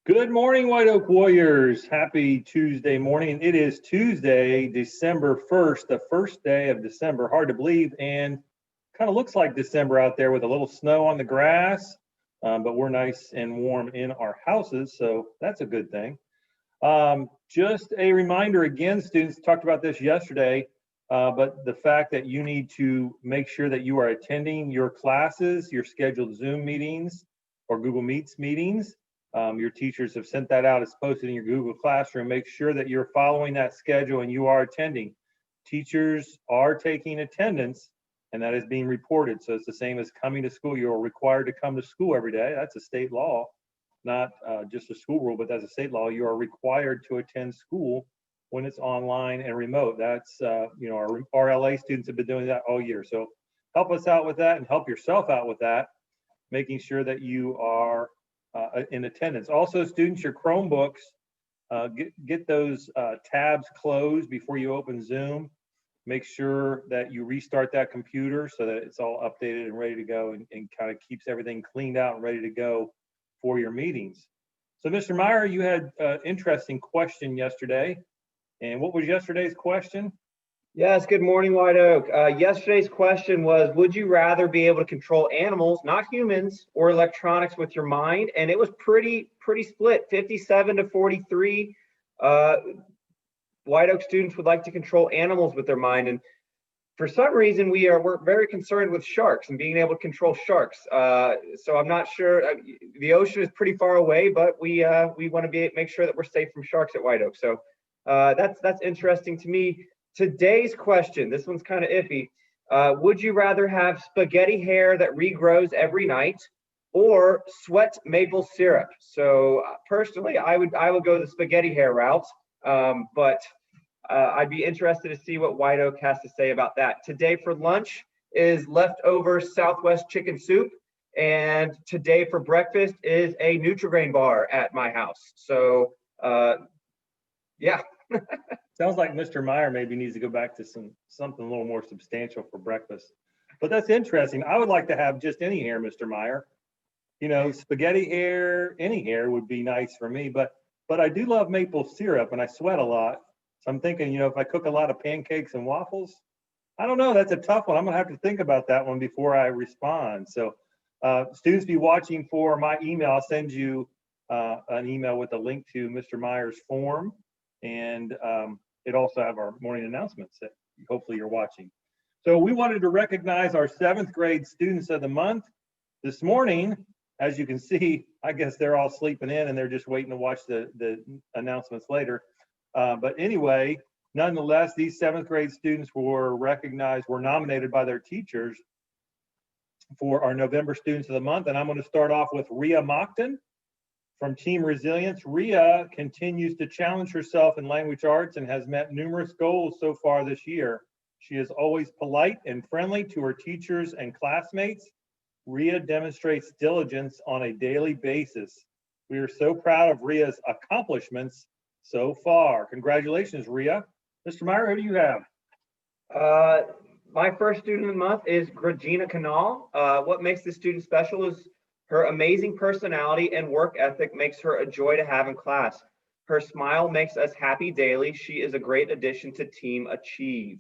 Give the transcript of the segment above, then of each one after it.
Good morning, White Oak Warriors. Happy Tuesday morning. It is Tuesday, December 1st, the first day of December. Hard to believe, and kind of looks like December out there with a little snow on the grass, but we're nice and warm in our houses, so that's a good thing. Just a reminder again, students talked about this yesterday, but the fact that you need to make sure that you are attending your classes, your scheduled Zoom meetings or Google Meets meetings. Your teachers have sent that out. It's posted in your Google Classroom. Make sure that you're following that schedule and you are attending. Teachers are taking attendance, and that is being reported. So it's the same as coming to school. You're required to come to school every day. That's a state law, not just a school rule, but that's a state law. You are required to attend school when it's online and remote. That's, our RLA students have been doing that all year. So help us out with that and help yourself out with that, making sure that you are in attendance. Also, students, your Chromebooks, get those tabs closed before you open Zoom. Make sure that you restart that computer so that it's all updated and ready to go, and kind of keeps everything cleaned out and ready to go for your meetings. So, Mr. Meyer, you had an interesting question yesterday. And what was yesterday's question? Yes, good morning, White Oak. Yesterday's question was, would you rather be able to control animals, not humans, or electronics with your mind? And it was pretty split, 57 to 43. White Oak students would like to control animals with their mind. And for some reason, we're very concerned with sharks and being able to control sharks. So I'm not sure. The ocean is pretty far away, but we want to make sure that we're safe from sharks at White Oak. So that's interesting to me. Today's question, this one's kind of iffy. Would you rather have spaghetti hair that regrows every night or sweat maple syrup? So personally, I would go the spaghetti hair route, but I'd be interested to see what White Oak has to say about that. Today for lunch is leftover Southwest chicken soup, and today for breakfast is a Nutri-Grain bar at my house. So yeah. Sounds like Mr. Meyer maybe needs to go back to something a little more substantial for breakfast. But that's interesting. I would like to have just any hair, Mr. Meyer. You know, spaghetti hair, any hair would be nice for me. But I do love maple syrup, and I sweat a lot. So I'm thinking, if I cook a lot of pancakes and waffles, I don't know. That's a tough one. I'm gonna have to think about that one before I respond. So students, be watching for my email. I'll send you an email with a link to Mr. Meyer's form, and it also have our morning announcements that hopefully you're watching. So we wanted to recognize our 7th grade students of the month. This morning, as you can see, I guess they're all sleeping in and they're just waiting to watch the announcements later. But anyway, nonetheless, these 7th grade students were nominated by their teachers for our November Students of the Month. And I'm going to start off with Rhea Mockton from Team Resilience. Rhea continues to challenge herself in language arts and has met numerous goals so far this year. She is always polite and friendly to her teachers and classmates. Rhea demonstrates diligence on a daily basis. We are so proud of Rhea's accomplishments so far. Congratulations, Rhea. Mr. Meyer, who do you have? My first student of the month is Regina Canal. What makes this student special is her amazing personality and work ethic makes her a joy to have in class. Her smile makes us happy daily. She is a great addition to Team Achieve.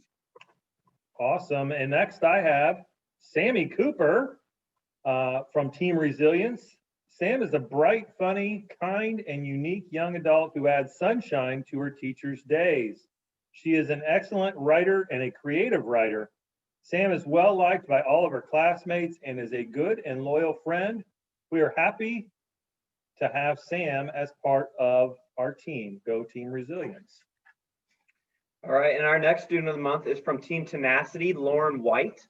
Awesome. And next I have Sammy Cooper from Team Resilience. Sam is a bright, funny, kind, and unique young adult who adds sunshine to her teacher's days. She is an excellent writer and a creative writer. Sam is well liked by all of her classmates and is a good and loyal friend. We are happy to have Sam as part of our team. Go Team Resilience. All right, and our next student of the month is from Team Tenacity, Lauren White.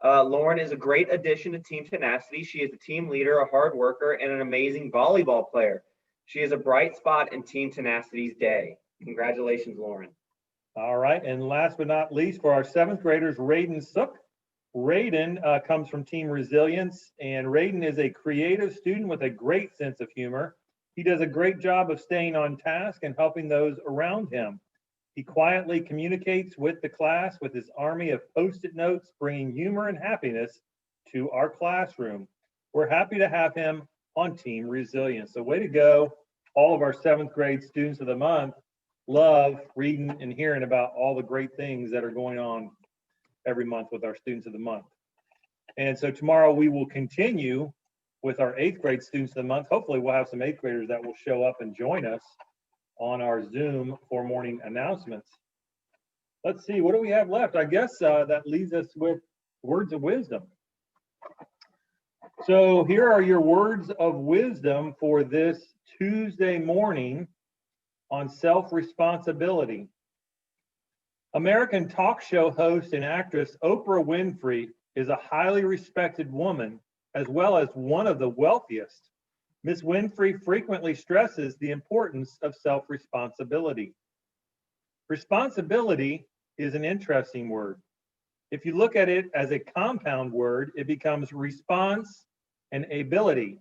Lauren is a great addition to Team Tenacity. She is a team leader, a hard worker, and an amazing volleyball player. She is a bright spot in Team Tenacity's day. Congratulations, Lauren. All right, and last but not least, for our 7th graders, Raiden Sook. Raiden comes from Team Resilience, and Raiden is a creative student with a great sense of humor. He does a great job of staying on task and helping those around him. He quietly communicates with the class with his army of Post-it notes, bringing humor and happiness to our classroom. We're happy to have him on Team Resilience. So way to go, all of our 7th grade students of the month love reading and hearing about all the great things that are going on every month with our students of the month. And so tomorrow we will continue with our 8th grade students of the month. Hopefully we'll have some 8th graders that will show up and join us on our Zoom for morning announcements. Let's see, what do we have left? I guess that leaves us with words of wisdom. So here are your words of wisdom for this Tuesday morning on self-responsibility. American talk show host and actress Oprah Winfrey is a highly respected woman, as well as one of the wealthiest. Ms. Winfrey frequently stresses the importance of self-responsibility. Responsibility is an interesting word. If you look at it as a compound word, it becomes response and ability,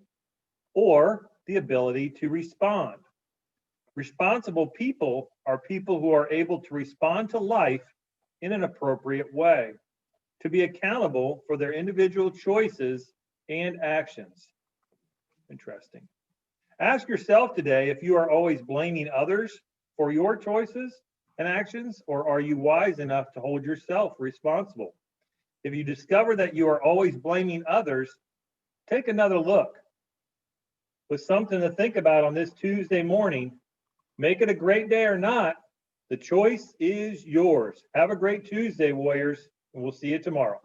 or the ability to respond. Responsible people are people who are able to respond to life in an appropriate way, to be accountable for their individual choices and actions. Interesting. Ask yourself today if you are always blaming others for your choices and actions, or are you wise enough to hold yourself responsible? If you discover that you are always blaming others, take another look. With something to think about on this Tuesday morning, make it a great day or not, the choice is yours. Have a great Tuesday, Warriors, and we'll see you tomorrow.